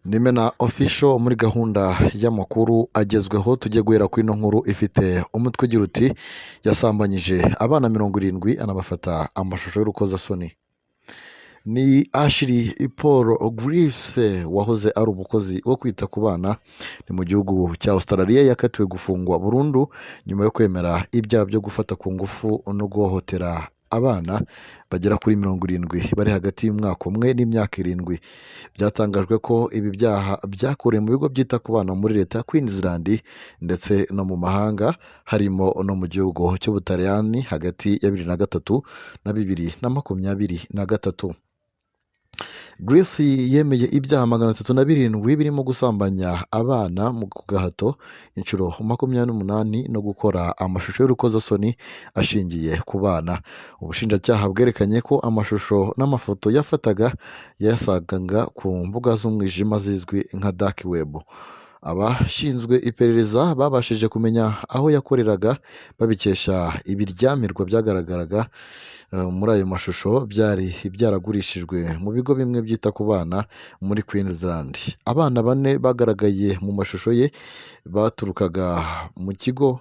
Nimena official muri gahunda y'amakuru agezweho tujye guhera kuri ino nkuru ifite umutwe ugira uti yasambanyije abana 70 anabafata amashusho y'urukozasoni. Ni Ashley Paul Griffiths wahoze ari umukozi wo kwita ku bana ni mu gihugu cya Australia yakatiwe gufungwa burundu nyuma yo kwemera ibyaha byo gufata ku ngufu no guhohotera abana bagera kuri 70 bari hagati y'umwaka umwe n'imyaka 7. Byatangajwe ko ibi byaha byakorewe mu bigo byita ku bana muri leta ya Queensland ndetse no mu mahanga harimo no mu gihugu cy'Ubutaliyani hagati ya 2003 na 2023. Griffiths yemeye ibyaha 307 birimo gusambanya abana mu gahato inshuro 28 no gukora amashusho y'urukozasoni ashingiye ku bana. Ubushinjacyaha bwerekanye ko amashusho n'amafoto yafataga yasagaga ku mbuga z'umwijima zizwi nka dark web. Abashinzwe iperereza babashije kumenya aho yakoreraga babikesha ibiryamirwa byagaragaraga muri ayo mashusho byari byaragurishijwe mu bigo bimwe byita ku bana muri Queensland. Abana 4 bagaragaye mu mashusho ye baturukaga mu kigo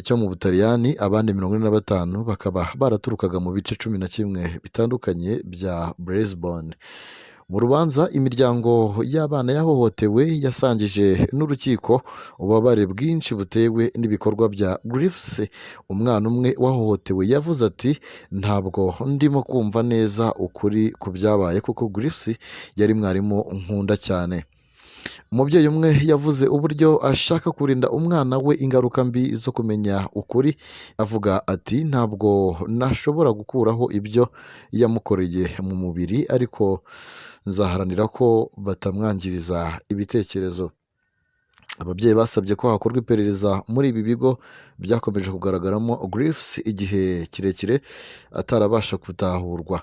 cyo mu Butaliyani, abandi 45 bakaba baraturukaga mu bice 11 bitandukanye bya Brisbane. Mu rubanza imiryango y'abana yahohotewe yasangije n'urukiko ububabare bwinshi butewe n'ibikorwa bya Griffiths. Umwana umwe wahohotewe yavuze ati ntabwo ndimo kumva neza ukuri ku byabaye kuko Griffiths yari mwarimu nkunda cyane. Umubyeyi umwe yavuze uburyo ashaka kurinda umwana we ingaruka mbi zo kumenya ukuri, avuga ati ntabwo nashobora gukuraho ibyo yamukoreye mu mubiri ariko nzaharanira ko batamwangiriza ibitekerezo. Ababyeyi basabye ko hakorwa iperereza muri ibi bigo byakomeje kugaragaramo Griffiths igihe kirekire atarabasha gutahurwa.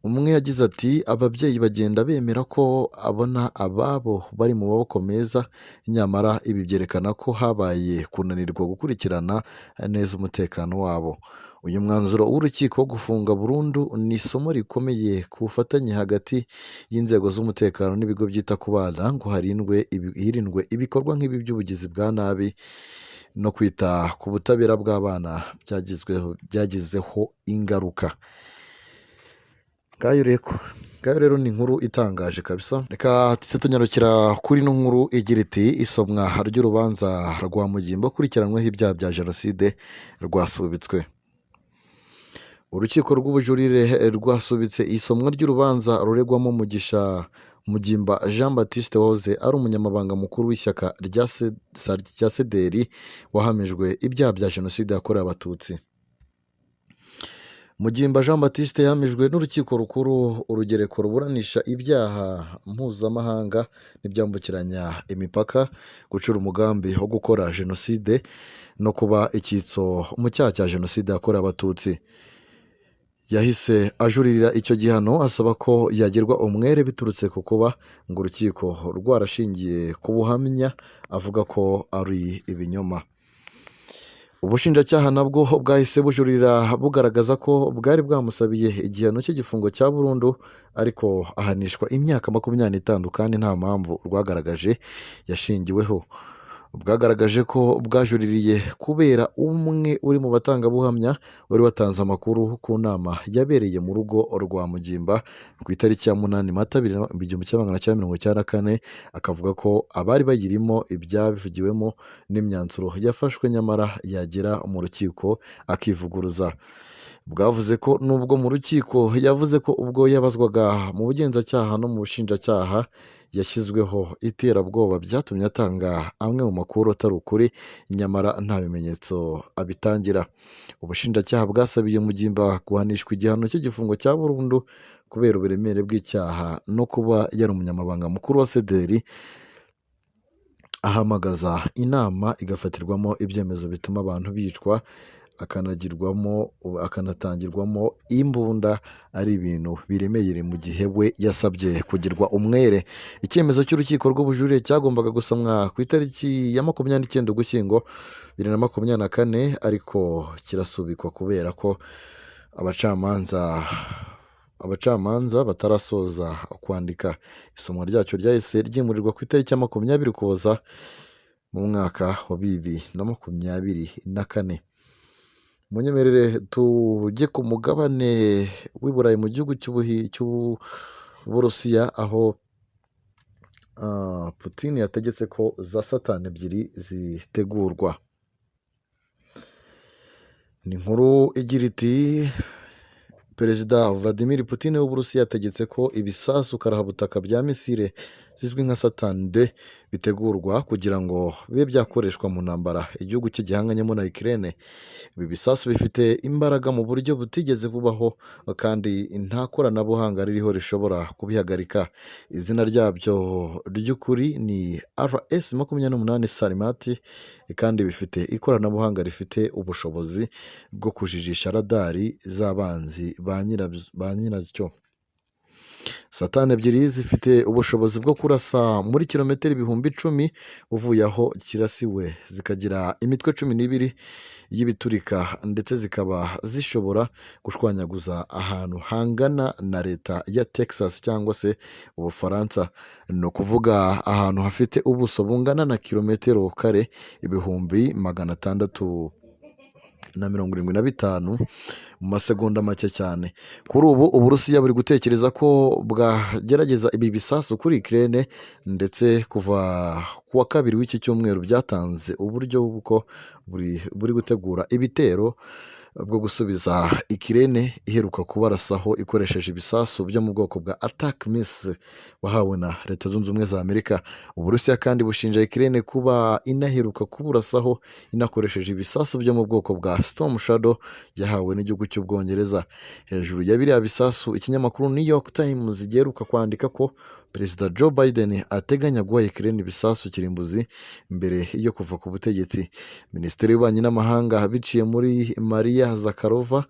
Umwe yagize ati ababyeyi bagenda bemera ko abona ababo bari mu maboko meza, nyamara ibi byerekana ko habaye kunanirwa gukurikirana neza umutekano wabo. Uyu mwanzuro w'urukiko wo gufunga burundu ni isomo rikomeye ku bufatanye hagati y'inzego z'umutekano n'ibigo byita ku bana ngo hirindwe ibikorwa nk'ibi by'ubugizi bwa nabi no kwita ku butabera bw'abana byagizeho ingaruka. Ngayo rero ni inkuru itangaje kabisa. Reka tujye tunyarukira kuri ino nkuru igira iti isomwa ry'urubanza rwa Mugimba ukurikiranyweho ibyaha bya jenoside rwasubitswe. Urukiko rw'ubujurire rwasubitse isomwa ry'urubanza ruregwamo Mugimba Jean Baptiste wahoze ari umunyamabanga mukuru w'ishyaka rya CDR wahamijwe ibyaha bya jenoside yakorewe abatutsi. Mugimba Jean Baptiste yahamijwe n'urukiko rukuru urugereko ruburanisha ibyaha mpuzamahanga n'ibyambukiranya imipaka, gucura umugambi wo gukora jenoside no kuba icyitso mu cyaha cya jenoside yakorewe abatutsi. Yahise ajuririra icyo gihano asaba ko yagirwa umwere biturutse ku kuba ngo urukiko rwarashingiye ku buhamya avuga ko ari ibinyoma. Ubushinjacyaha nabwo bwahise bujurira bugaragaza ko bwari bwamusabiye igihano cy'igifungo cya burundu ariko ahanishwa imyaka 25 kandi nta mpamvu rwagaragaje yashingiweho. Bwagaragaje ko bwajuririye kubera umwe uri mu batangabuhamya wari watanze amakuru ku nama yabereye mu rugo rwa Mugimba ku itariki ya 8 Mata 1994, akavuga ko abari bayirimo ibyabivugiwemo n'imyanzuro yafashwe nyamara yagera mu rukiko akivuguruza. Bwavuze ko nubwo mu rukiko yavuze ko ubwo yabazwaga mu bugenzacyaha no mu bushinjacyaha yashyizweho iterabwoba byatumye atanga amwe mu makuru atari ukuri nyamara nta bimenyetso abitangira. Ubushinjacyaha bwasabiye Mugimba guhanishwa igihano cy'igifungo cya burundu kubera uburemere bw'icyaha no kuba yari umunyamabanga mukuru wa CDR ahamagaza inama igafatirwamo ibyemezo bituma abantu bicwa akanatangirwamo imbunda ari ibintu biremeye mu gihe we yasabye kugirwa umwere. Icyemezo cy'urukiko rw'ubujurire cyagombaga gusomwa ku itariki ya 29 Ugushyingo 2024 ariko kirasubikwa kubera ko abacamanza abacamanza batarasoza kwandika. Isomwa ryacyo ryahise ryimurirwa ku itariki ya 20 Ukuboza mu mwaka wa 2024. Munyemerere tujye ku mugabane w'i Burayi mu gihugu cy'Uburusiya, aho Putin yategetse ko za satani ebyiri zitegurwa. Ni inkuru igira iti Perezida Vladimir Putin w'Uburusiya yategetse ko ibisasu karahabutaka bya misile zizwi nka Satan D bitegurwa kugira ngo bibe byakoreshwa mu ntambara igihugu cye gihanganyemo na Ukraine. Ibi bisasu bifite imbaraga mu buryo butigeze bubaho kandi nta koranabuhanga ririho rishobora kubihagarika. Izina ryabyo ry'ukuri ni RS-28 Sarmat kandi bifite ikoranabuhanga rifite ubushobozi bwo kujijisha radari z'abanzi ba nyiracyo. Satani ebyiri zifite ubushobozi bwo kurasa muri kilometero ibihumbi 10 uvuye aho kirasiwe, zikagira imitwe 12 y'ibiturika ndetse zikaba zishobora gushwanyaguza ahantu hangana na leta ya Texas cyangwa se Ubufaransa. Ni ukuvuga ahantu hafite ubuso bungana na kilometero kare 675 mu masegonda make cyane. Kuri ubu Uburusiya buri gutekereza ko bwagerageza ibi bisasu kuri Ukraine, ndetse kuva ku wa kabiri w'iki cyumweru byatanze uburyo bw'uko buri gutegura ibitero bwo gusubiza Ukraine iheruka kubarasaho ikoresheje ibisasu byo mu bwoko bwa attack missile wahawe na Leta Zunze Ubumwe za Amerika. Uburusiya kandi bushinja Ukraine kuba inaheruka kuburasaho inakoresheje ibisasu byo mu bwoko bwa Storm Shadow yahawe n'igihugu cy'Ubwongereza. Hejuru ya biriya bisasu, ikinyamakuru New York Times giheruka kwandika ko Perezida Joe Biden ateganya guha Ukraine ibisasu kirimbuzi mbere yo kuva ku butegetsi. Minisitiri w'Ububanyi n'Amahanga biciye muri Maria Zakharova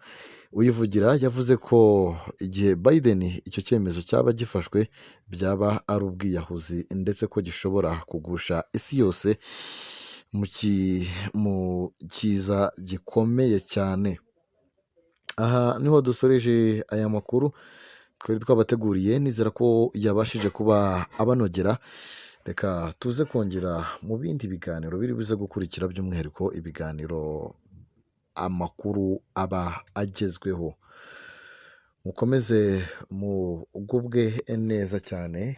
uyivugira yavuze ko igihe Biden icyo cyemezo cyaba gifashwe byaba ari ubwiyahuzi, ndetse ko gishobora kugusha isi yose mu kiza gikomeye cyane. Aha niho dusoreje aya makuru twari twabateguriye, nizera ko yabashije kuba abanogera. Reka tuze kongera mu bindi biganiro biri buze gukurikira, by'umwihariko ibiganiro amakuru aba agezweho. Mukomeze mugubwe neza cyane.